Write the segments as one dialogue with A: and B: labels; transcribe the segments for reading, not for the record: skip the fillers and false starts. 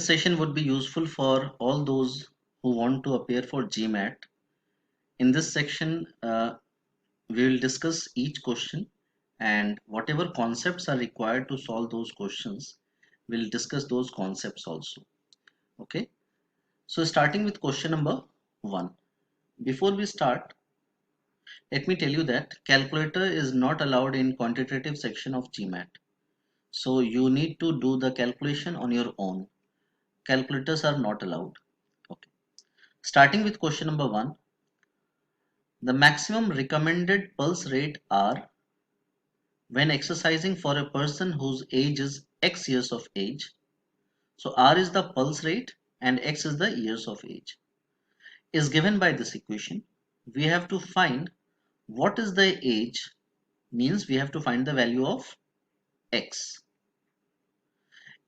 A: this session would be useful for all those who want to appear for GMAT. In this section, we will discuss each question and whatever concepts are required to solve those questions, we'll discuss those concepts also. Okay, so starting with question number 1. Before we start, let me tell you that calculator is not allowed in quantitative section of GMAT. So you need to do the calculation on your own. Calculators are not allowed. Okay. Starting with question number 1. The maximum recommended pulse rate R when exercising for a person whose age is X years of age. So R is the pulse rate and X is the years of age. Is given by this equation. We have to find what is the age, means we have to find the value of X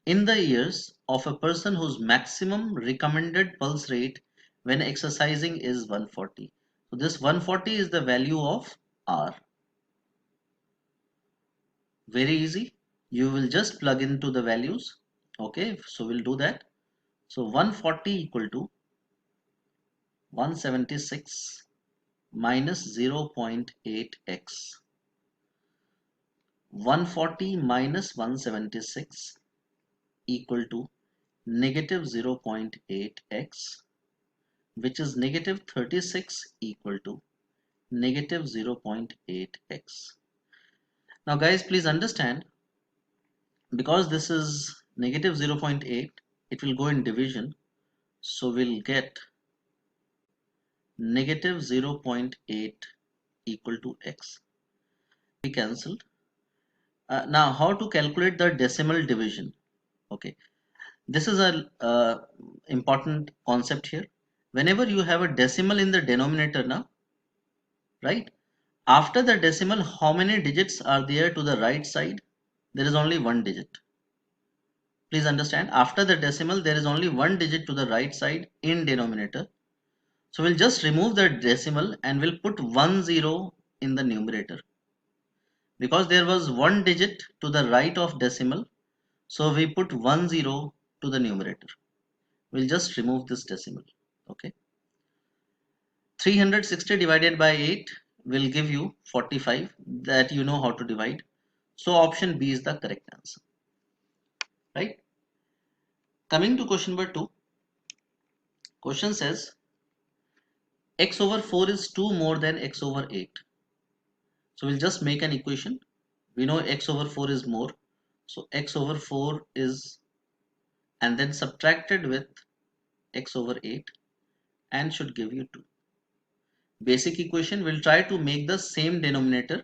A: in the years of a person whose maximum recommended pulse rate when exercising is 140. So this 140 is the value of R. Very easy. You will just plug into the values. Okay, so we'll do that. So 140 equal to 176 minus 0.8x. 140 minus 176 equal to negative 0.8x, which is negative 36 equal to negative 0.8x. Now guys, please understand, because this is negative 0.8, it will go in division. So we'll get negative 0.8 equal to x. Be cancelled. Now how to calculate the decimal division? Okay, this is a important concept here. Whenever you have a decimal in the denominator now, right, after the decimal, how many digits are there to the right side? There is only one digit. Please understand, after the decimal there is only one digit to the right side in denominator. So we'll just remove the decimal and we'll put 10 in the numerator. Because there was one digit to the right of decimal, so we put 10 to the numerator. We'll just remove this decimal. Okay. 360 divided by 8 will give you 45. That you know how to divide. So option B is the correct answer. Right. Coming to question number 2. Question says x over 4 is 2 more than x over 8. So we'll just make an equation. We know x over 4 is more. So x over 4 is, and then subtracted with x over 8 and should give you 2. Basic equation, will try to make the same denominator.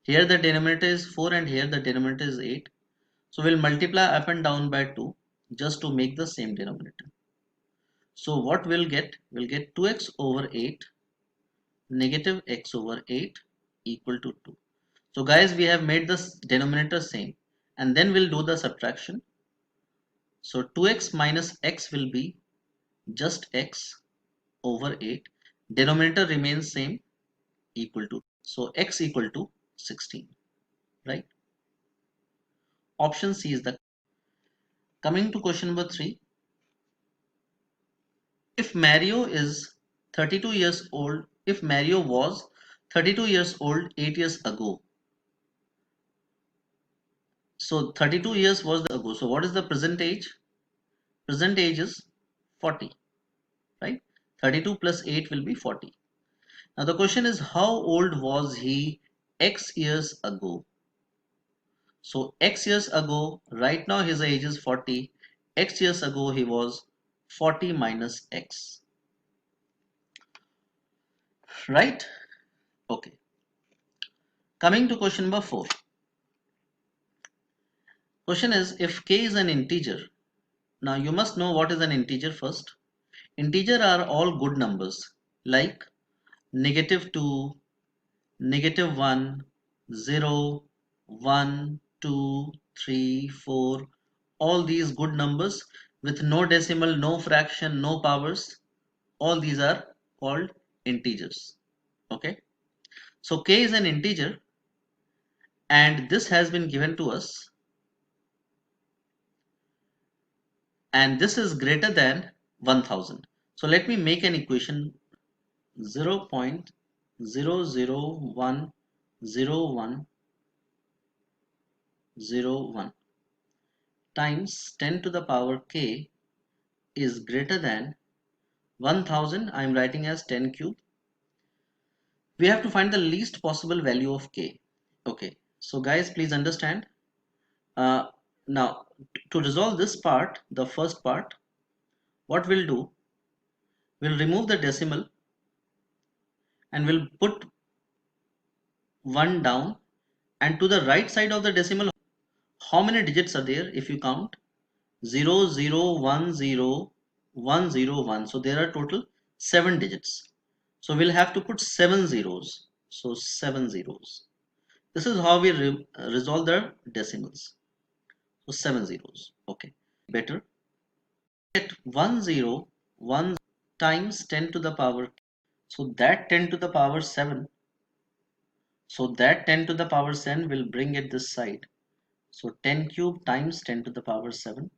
A: Here the denominator is 4 and here the denominator is 8. So we'll multiply up and down by 2 just to make the same denominator. So what we'll get? We'll get 2x over 8 negative x over 8 equal to 2. So guys, we have made the denominator same, and then we'll do the subtraction. So 2x minus x will be just x over 8. Denominator remains same, equal to, so x equal to 16, right? Option C is the. Coming to question number 3. If Mario is 32 years old, if Mario was 32 years old 8 years ago, so 32 years was the ago, so what is the present age? Present age is 40, right? 32 plus 8 will be 40. Now the question is, how old was he x years ago? So x years ago, right now his age is 40. X years ago he was 40 minus x. Right? Okay. Coming to question number 4. Question is, if k is an integer. Now you must know what is an integer first. Integer are all good numbers like -2, -1, 0, 1, 2, 3, 4. All these good numbers with no decimal, no fraction, no powers. All these are called integers. Okay. So k is an integer and this has been given to us and this is greater than 1000. So let me make an equation. 0.00100101 times 10 to the power k is greater than 1000. I am writing as 10 cube. We have to find the least possible value of k. Okay, so guys, please understand. Uh, Now, to resolve this part, the first part, what we'll do, we'll remove the decimal and we'll put 1 down, and to the right side of the decimal, how many digits are there? If you count 0 0 1 0 1 0 1, so there are total 7 digits. So we'll have to put 7 zeros. So 7 zeros. This is how we resolve the decimals. So 7 zeros. Okay, better. Get 101 times 10 to the power. So that 10 to the power 7. So that 10 to the power 7 will bring it this side. So 10 cube times 10 to the power 7.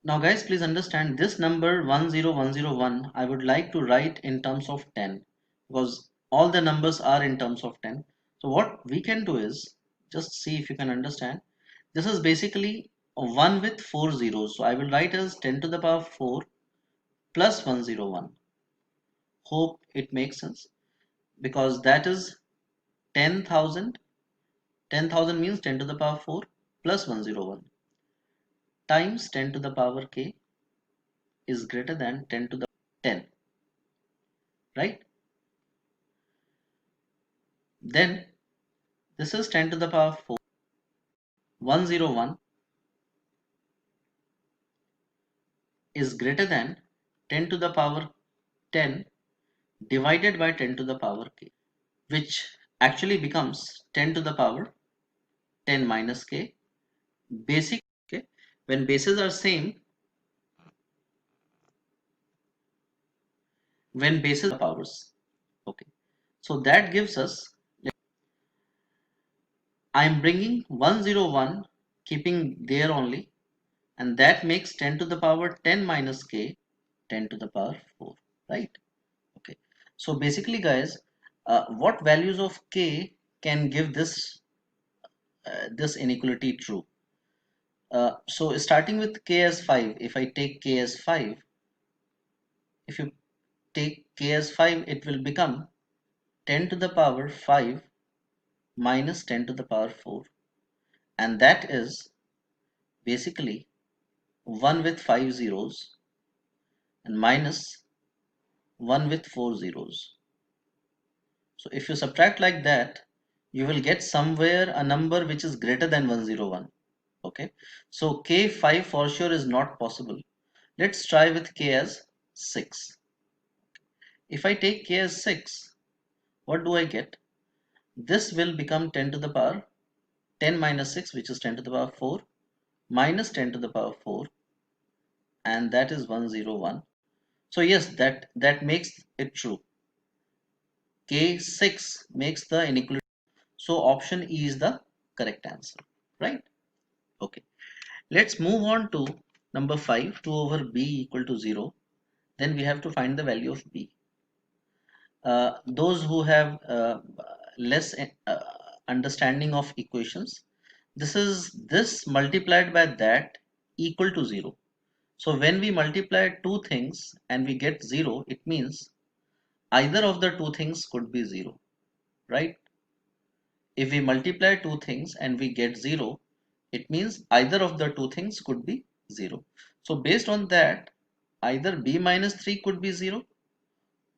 A: Now guys, please understand this number 10101 I would like to write in terms of 10, because all the numbers are in terms of 10. So what we can do is, just see if you can understand. This is basically a 1 with 4 zeros. So I will write as 10 to the power 4 plus 101. Hope it makes sense, because that is 10,000. 10,000 means 10 to the power 4 plus 101 times 10 to the power k is greater than 10 to the 10, right? Then this is 10 to the power 4. 101 is greater than 10 to the power 10 divided by 10 to the power k, which actually becomes 10 to the power 10 minus k. Basic, okay, when bases are same, when bases are powers, okay, so that gives us, I am bringing 101, keeping there only, and that makes 10 to the power 10 minus k 10 to the power 4, right? Okay, so basically guys, what values of k can give this inequality true? So starting with k as 5, if I take k as 5, if you take k as 5, it will become 10 to the power 5 minus 10 to the power 4, and that is basically 1 with 5 zeros and minus 1 with 4 zeros. So if you subtract like that, you will get somewhere a number which is greater than 101. Okay, so k5 for sure is not possible. Let's try with k as 6. If I take k as 6, what do I get? This will become 10 to the power 10 minus 6, which is 10 to the power 4, minus 10 to the power 4, and that is 101. So yes, that makes it true. K6 makes the inequality. So option E is the correct answer, right? Okay, let's move on to number 5, 2 over b equal to 0. Then we have to find the value of b. Those who have less understanding of equations, this multiplied by that equal to 0. So when we multiply two things and we get 0, it means either of the two things could be 0, right? If we multiply two things and we get 0, it means either of the two things could be 0. So based on that, either b minus 3 could be 0,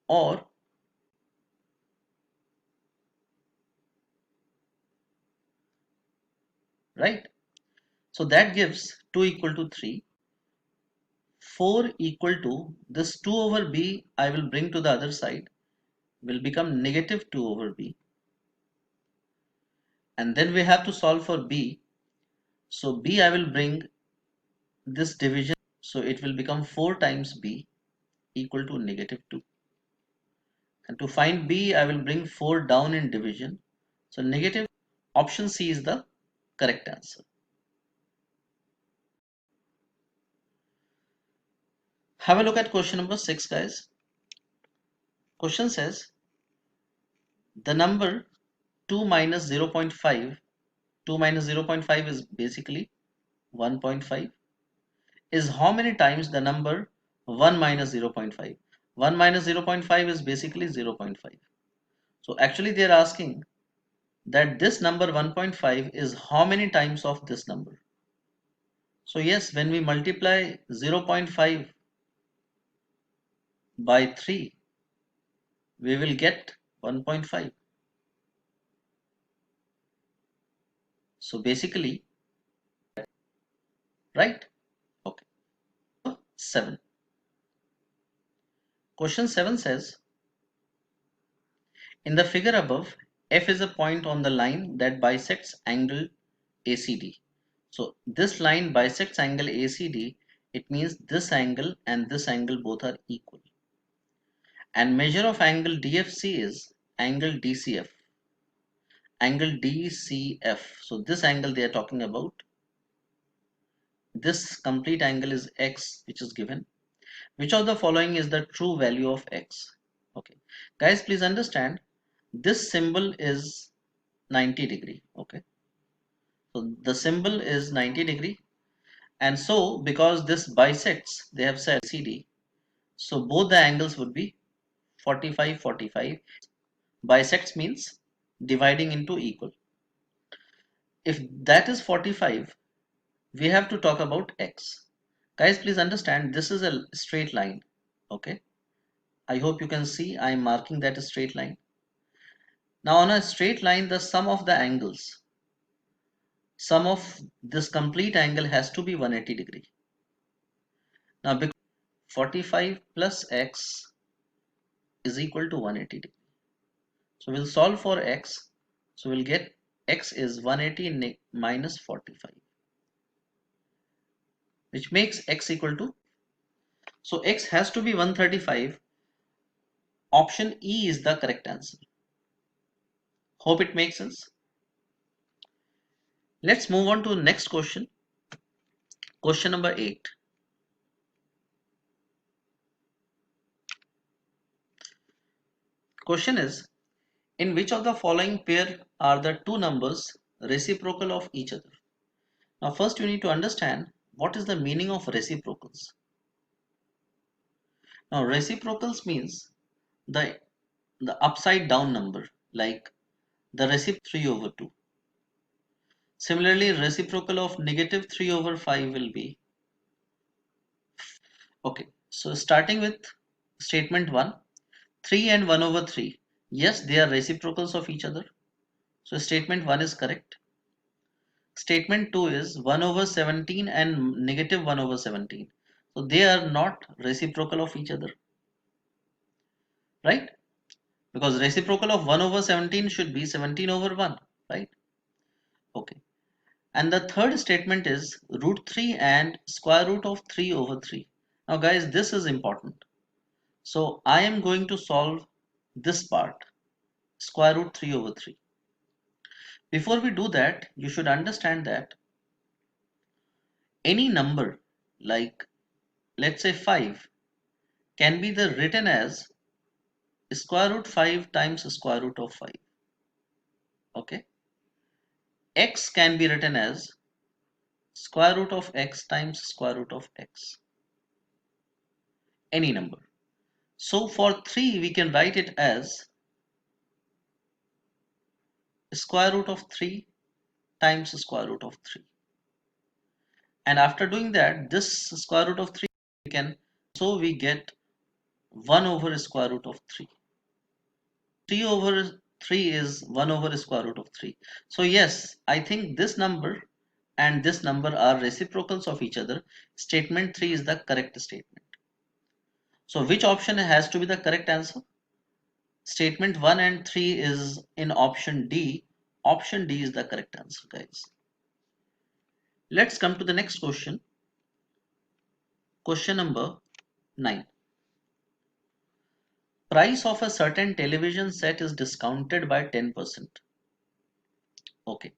A: or right. So that gives 2 equal to 3, 4 equal to this 2 over b I will bring to the other side, will become negative 2 over b, and then we have to solve for b. So b I will bring this division, so it will become 4 times b equal to negative 2, and to find b I will bring 4 down in division, so negative. Option C is the correct answer. Have a look at question number 6, guys. Question says the number 2 minus 0.5, 2 minus 0.5 is basically 1.5, is how many times the number 1 minus 0.5. 1 minus 0.5 is basically 0.5. So actually they are asking that this number 1.5 is how many times of this number. So yes, when we multiply 0.5 by 3, we will get 1.5. So basically, right? Okay. 7. Question 7 says, in the figure above, F is a point on the line that bisects angle ACD. So this line bisects angle ACD. It means this angle and this angle both are equal. And measure of angle DFC is angle DCF. Angle DCF. So this angle they are talking about. This complete angle is X, which is given. Which of the following is the true value of X? Okay. Guys, please understand this symbol is 90 degree. Okay. So the symbol is 90 degree. And so because this bisects, they have said CD. So both the angles would be 45, 45. Bisects means dividing into equal. If that is 45, we have to talk about X. Guys, please understand this is a straight line. Okay. I hope you can see I am marking that a straight line. Now on a straight line, the sum of the angles, sum of this complete angle has to be 180 degree. Now because 45 plus X is equal to 180 degree. So we'll solve for X. So we'll get X is 180 minus 45, which makes X equal to, so X has to be 135. Option E is the correct answer. Hope it makes sense. Let's move on to the next question. Question number 8. Question is, in which of the following pair are the two numbers reciprocal of each other? Now first you need to understand what is the meaning of reciprocals. Now reciprocals means the upside down number, like the reciprocal 3 over 2. Similarly, reciprocal of negative 3 over 5 will be, okay, so starting with statement 1, 3 and 1 over 3. Yes, they are reciprocals of each other. So statement 1 is correct. Statement 2 is 1 over 17 and negative 1 over 17. So they are not reciprocal of each other, right? Because reciprocal of 1 over 17 should be 17 over 1, right? Okay. And the third statement is root 3 and square root of 3 over 3. Now guys, this is important. So I am going to solve this part, square root 3 over 3. Before we do that, you should understand that any number, like let's say 5, can be written as square root 5 times square root of 5. Okay. X can be written as square root of x times square root of x. Any number. So for 3 we can write it as square root of 3 times square root of 3. And after doing that, this square root of 3 we can, so we get 1 over square root of 3. 3 over 3 is 1 over square root of 3. So yes, I think this number and this number are reciprocals of each other. Statement 3 is the correct statement. So which option has to be the correct answer? Statement 1 and 3 is in option D. Option D is the correct answer, guys. Let's come to the next question. Question number 9. Price of a certain television set is discounted by 10%. Okay.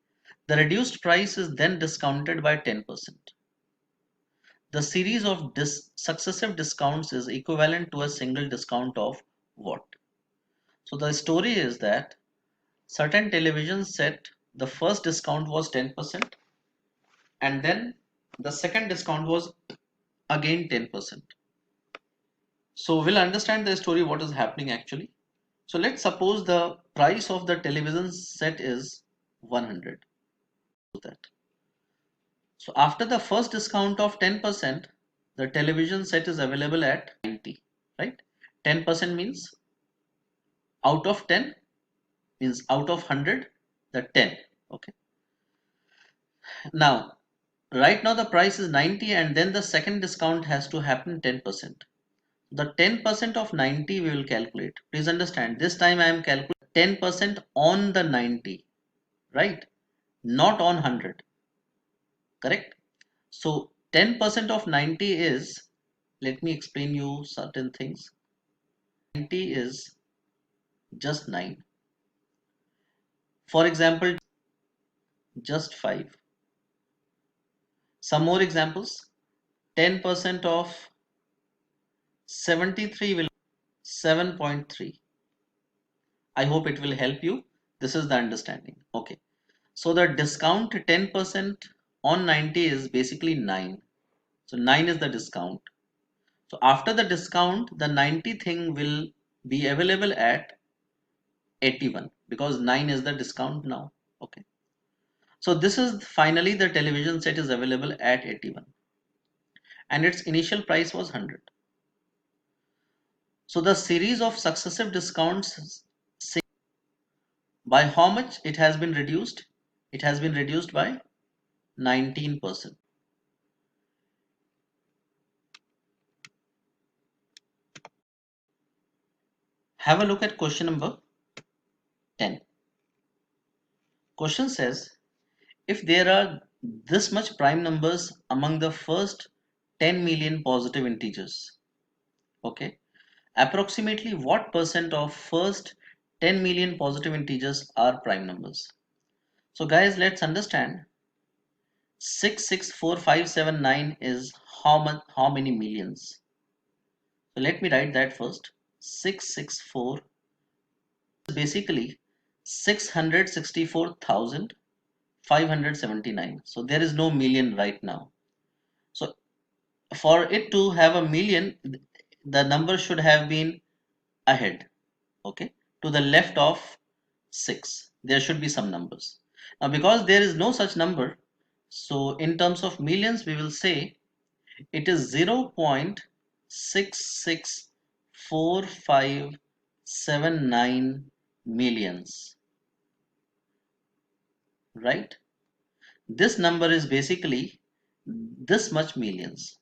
A: The reduced price is then discounted by 10%. the series of successive discounts is equivalent to a single discount of what? So the story is that certain television set, the first discount was 10%, and then the second discount was again 10%. So we'll understand the story what is happening actually. So let's suppose the price of the television set is 100. That. So after the first discount of 10%, the television set is available at 90, right? 10% means out of 10 means out of 100, the 10. Okay. Now, right now the price is 90 and then the second discount has to happen 10%. The 10% of 90 we will calculate. Please understand, this time I am calculating 10% on the 90, right? Not on 100, correct? So 10% of 90 is, let me explain you certain things. 90 is just 9. For example, just 5. Some more examples. 10% of 73 will 7.3. I hope it will help you. This is the understanding. Okay. So the discount 10% on 90 is basically 9. So 9 is the discount. So after the discount, the 90 thing will be available at 81 because 9 is the discount now. Okay. So this is finally the television set is available at 81 and its initial price was 100. So the series of successive discounts, by how much it has been reduced? It has been reduced by 19%. Have a look at question number 10. Question says, if there are this much prime numbers among the first 10 million positive integers, okay, approximately what percent of first 10 million positive integers are prime numbers? So guys, let's understand 664579 is how many millions? So let me write that first. 664 is basically 664,579. So there is no million right now. So for it to have a million, the number should have been ahead, okay, to the left of 6 there should be some numbers. Now because there is no such number, so in terms of millions we will say it is 0.664579 millions, right? This number is basically this much millions.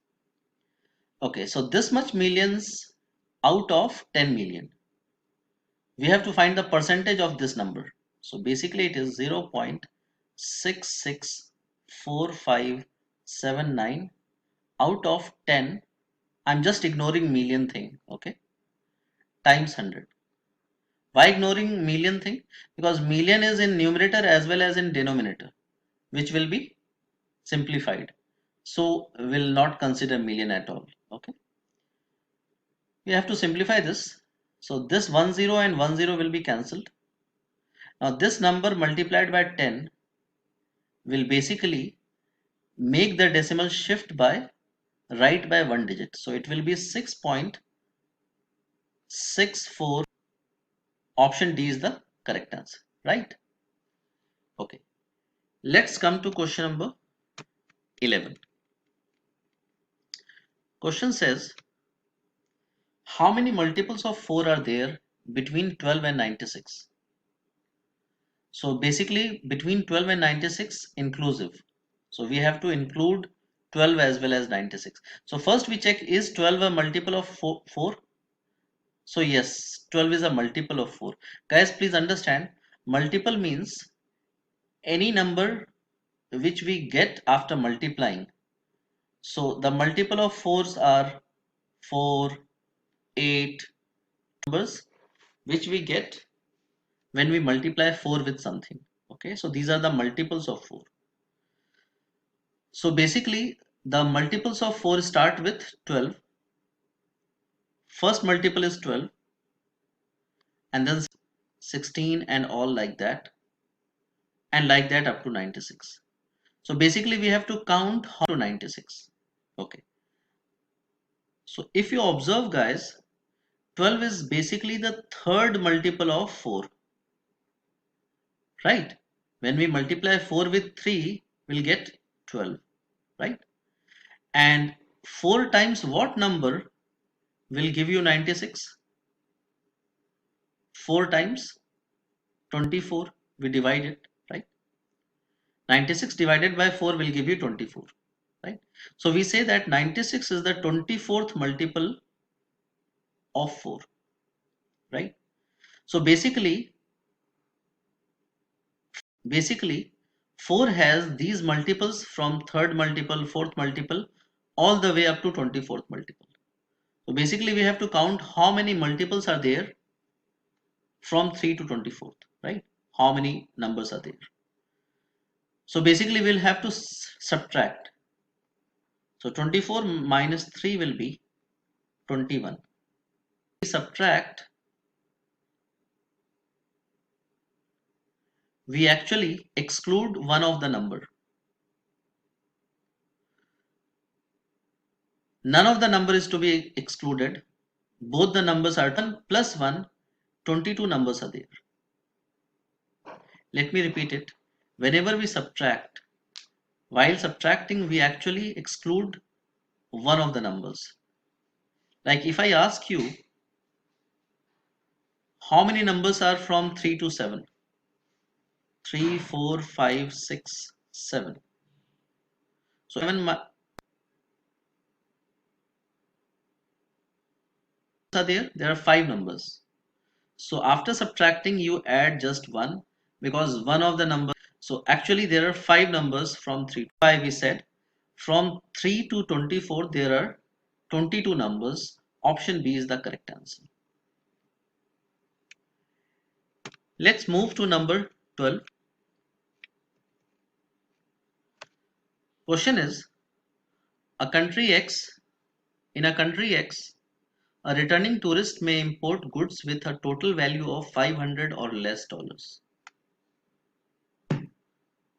A: Okay, so this much millions out of 10 million. We have to find the percentage of this number. So basically it is 0.664579 out of 10. I'm just ignoring million thing, okay, times 100. Why ignoring million thing? Because million is in numerator as well as in denominator, which will be simplified. So will not consider million at all, okay. We have to simplify this. So this 10 and 10 will be cancelled. Now this number multiplied by 10 will basically make the decimal shift by right by one digit. So it will be 6.64. Option D is the correct answer, right? Okay. Let's come to question number 11. Question says, how many multiples of 4 are there between 12 and 96? So basically between 12 and 96 inclusive. So we have to include 12 as well as 96. So first we check, is 12 a multiple of 4? So yes, 12 is a multiple of 4. Guys, please understand, multiple means any number which we get after multiplying. So the multiple of 4s are 4, 8, numbers which we get when we multiply 4 with something. Okay, so these are the multiples of 4. So basically The multiples of 4 start with 12. First multiple is 12 and then 16 and all like that, and like that up to 96. So basically we have to count how to 96. Okay. So if you observe guys, 12 is basically the third multiple of 4, right? When we multiply 4 with 3, we'll get 12, right? And 4 times what number will give you 96? 4 times 24. We divide it, right? 96 divided by 4 will give you 24, right? So we say that 96 is the 24th multiple of 4, right? So basically 4 has these multiples from third multiple, fourth multiple, all the way up to 24th multiple. So basically we have to count how many multiples are there from 3 to 24th, right? How many numbers are there? So basically we'll have to subtract. So 24 minus 3 will be 21. We subtract, we actually exclude one of the number. None of the number is to be excluded. Both the numbers are 1 plus 1, 22 numbers are there. Let me repeat it. Whenever we subtract, while subtracting, we actually exclude one of the numbers. Like if I ask you, how many numbers are from 3 to 7? 3, 4, 5, 6, 7. So 7 are there. There are 5 numbers. So after subtracting, you add just 1 because one of the numbers. So actually there are 5 numbers from 3 to 5. We said from 3 to 24 there are 22 numbers. Option B is the correct answer. Let's move to number 12. Question is, a country X, in a country X, a returning tourist may import goods with a total value of 500 or less dollars,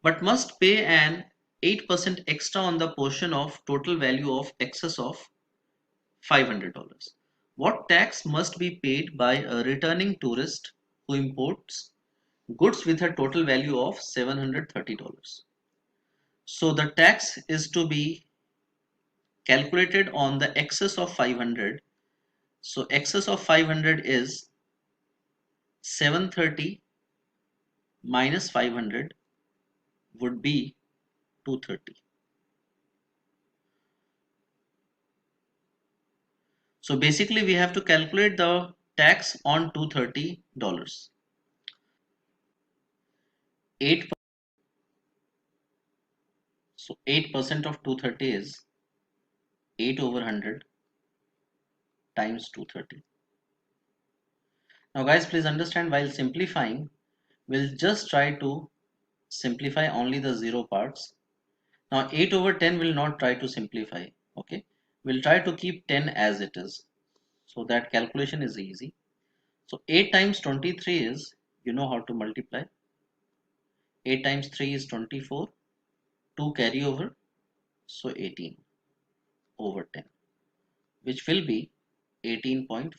A: but must pay an 8% extra on the portion of total value of excess of $500. What tax must be paid by a returning tourist who imports goods with a total value of $730? So the tax is to be calculated on the excess of 500. So excess of 500 is 730 minus 500 would be 230. So basically we have to calculate the tax on $230. 8, so 8% of 230 is 8 over 100 times 230. Now guys, please understand, while simplifying, we'll just try to simplify only the zero parts. Now 8 over 10 will not try to simplify. Okay, we'll try to keep 10 as it is, so that calculation is easy. So 8 times 23 is, you know how to multiply. 8 times 3 is 24, 2 carry over, so 18 over 10, which will be 18.4.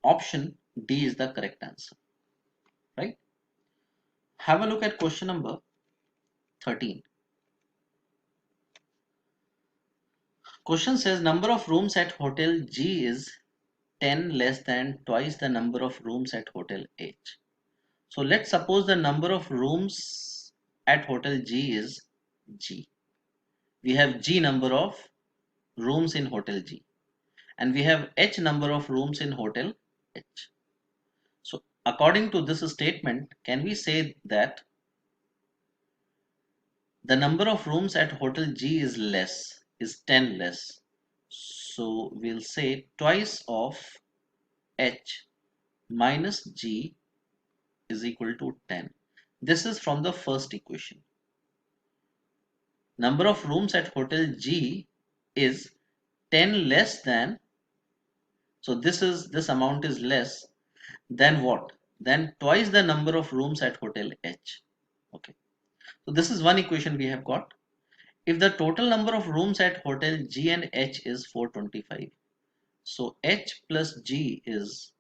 A: Option D is the correct answer, right? Have a look at question number 13. Question says number of rooms at hotel G is 10 less than twice the number of rooms at hotel H. So let's suppose the number of rooms at hotel G is G. We have G number of rooms in hotel G, and we have H number of rooms in hotel H. So according to this statement, can we say that the number of rooms at hotel G is less, is 10 less? So we'll say twice of H minus G is equal to 10. This is from the first equation. number of rooms at hotel G is 10 less than, so this amount is less than what? Then twice the number of rooms at hotel H. Okay. So this is one equation we have got. If the total number of rooms at hotel G and H is 425, so H plus G is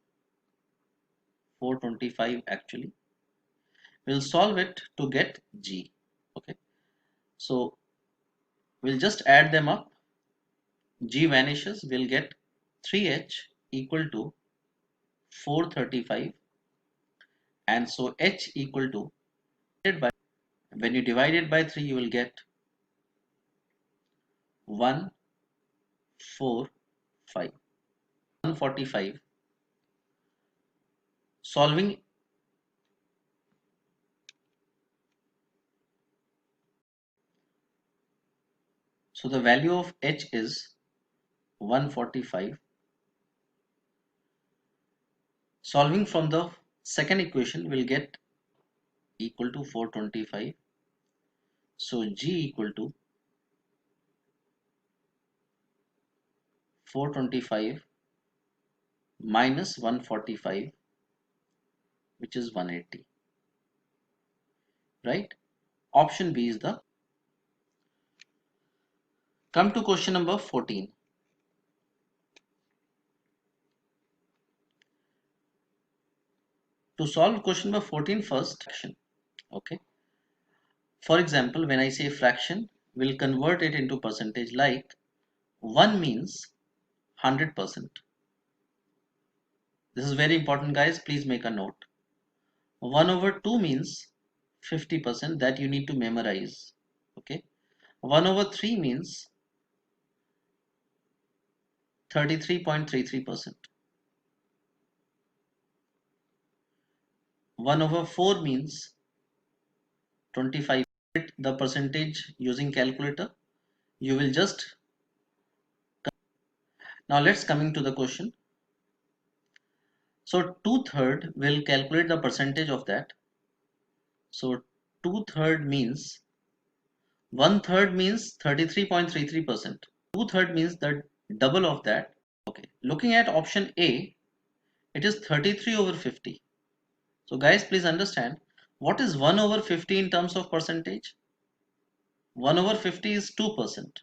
A: 425 actually. We'll solve it to get G. Okay. So we'll just add them up. G vanishes. We'll get 3H equal to 435, and so H equal to, when you divide it by 3 you will get 145. 145. Solving, so the value of H is 145. Solving from the second equation will get equal to 425. So G equal to 425 minus 145, which is 180. Right? Option B is the. Come to question number 14. To solve question number 14 first, fraction. Okay. For example, when I say fraction, we'll convert it into percentage, like 1 means 100%. This is very important, guys. Please make a note. 1 over 2 means 50%, that you need to memorize. Okay. 1 over 3 means 33.33%. 1 over 4 means 25. The percentage using calculator. You will just. Now let's coming to the question. So 2/3 will calculate the percentage of that. So 2/3 means 1/3 means 33.33%. 2/3 means the double of that. Okay. Looking at option A, it is 33 over 50. So guys, please understand, what is 1 over 50 in terms of percentage? 1 over 50 is 2%,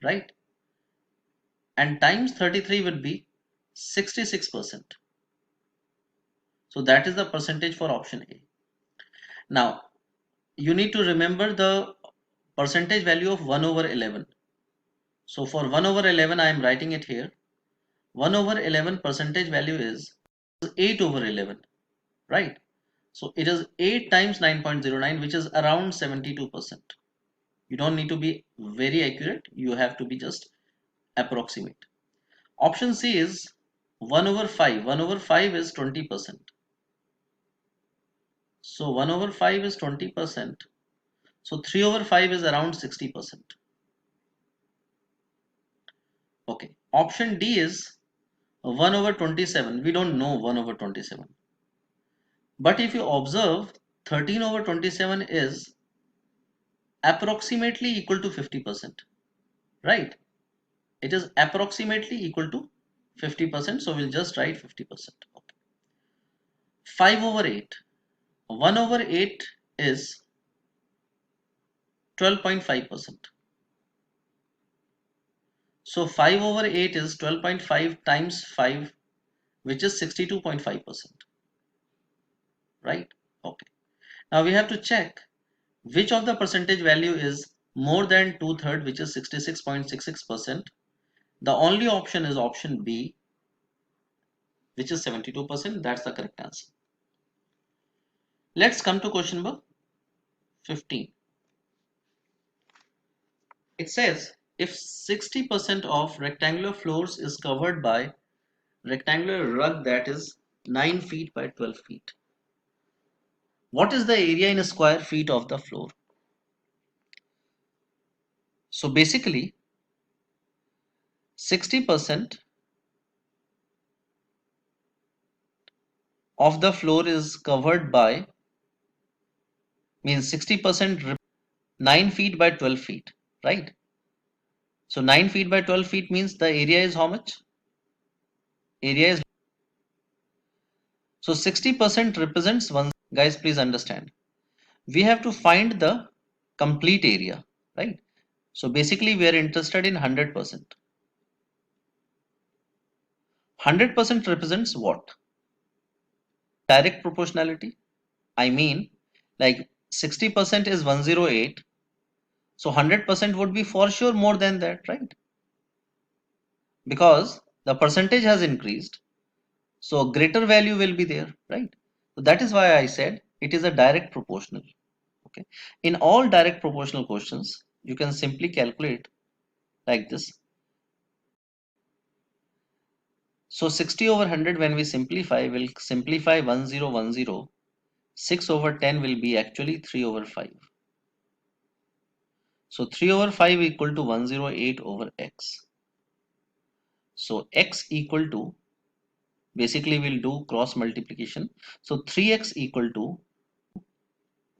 A: right? And times 33 would be 66%. So that is the percentage for option A. Now, you need to remember the percentage value of 1 over 11. So for 1 over 11, I am writing it here. 1 over 11 percentage value is 8 over 11, right? So it is 8 times 9.09, which is around 72%. You don't need to be very accurate. You have to be just approximate. Option C is 1 over 5. 1 over 5 is 20%. So 1 over 5 is 20%. So 3 over 5 is around 60%. Okay. Option D is 1 over 27. We don't know 1 over 27. But if you observe, 13 over 27 is approximately equal to 50%. Right? It is approximately equal to 50%. So we'll just write 50%. Okay. 5 over 8. 1 over 8 is 12.5%. So 5 over 8 is 12.5 times 5, which is 62.5%. Right? Okay. Now we have to check which of the percentage value is more than 2/3, which is 66.66%. The only option is option B, which is 72%. That's the correct answer. Let's come to question number 15. It says if 60% of rectangular floors is covered by rectangular rug that is 9 feet by 12 feet, what is the area in square feet of the floor? So basically 60% of the floor is covered by, means 60% 9 feet by 12 feet, right? So 9 feet by 12 feet means the area is how much? Area is, so 60% represents one. Guys, please understand. We have to find the complete area, right? So basically we are interested in 100%. 100% represents what? Direct proportionality. I mean, like 60% is 108. So 100% would be for sure more than that, right? Because the percentage has increased. So greater value will be there, right? So that is why I said it is a direct proportional. Okay. In all direct proportional questions, you can simply calculate like this. So 60 over 100, when we simplify, will simplify 1010. 6 over 10 will be actually 3 over 5. So 3 over 5 equal to 108 over x. So x equal to, basically we'll do cross multiplication. So 3x equal to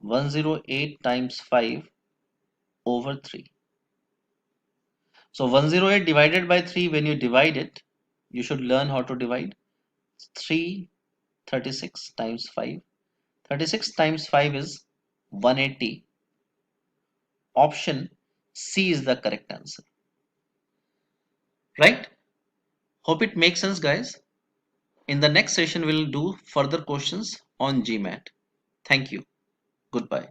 A: 108 times 5 over 3. So 108 divided by 3, when you divide it, you should learn how to divide. 336 times 5. 36 times 5 is 180. Option C is the correct answer. Right? Hope it makes sense, guys. In the next session, we'll do further questions on GMAT. Thank you. Goodbye.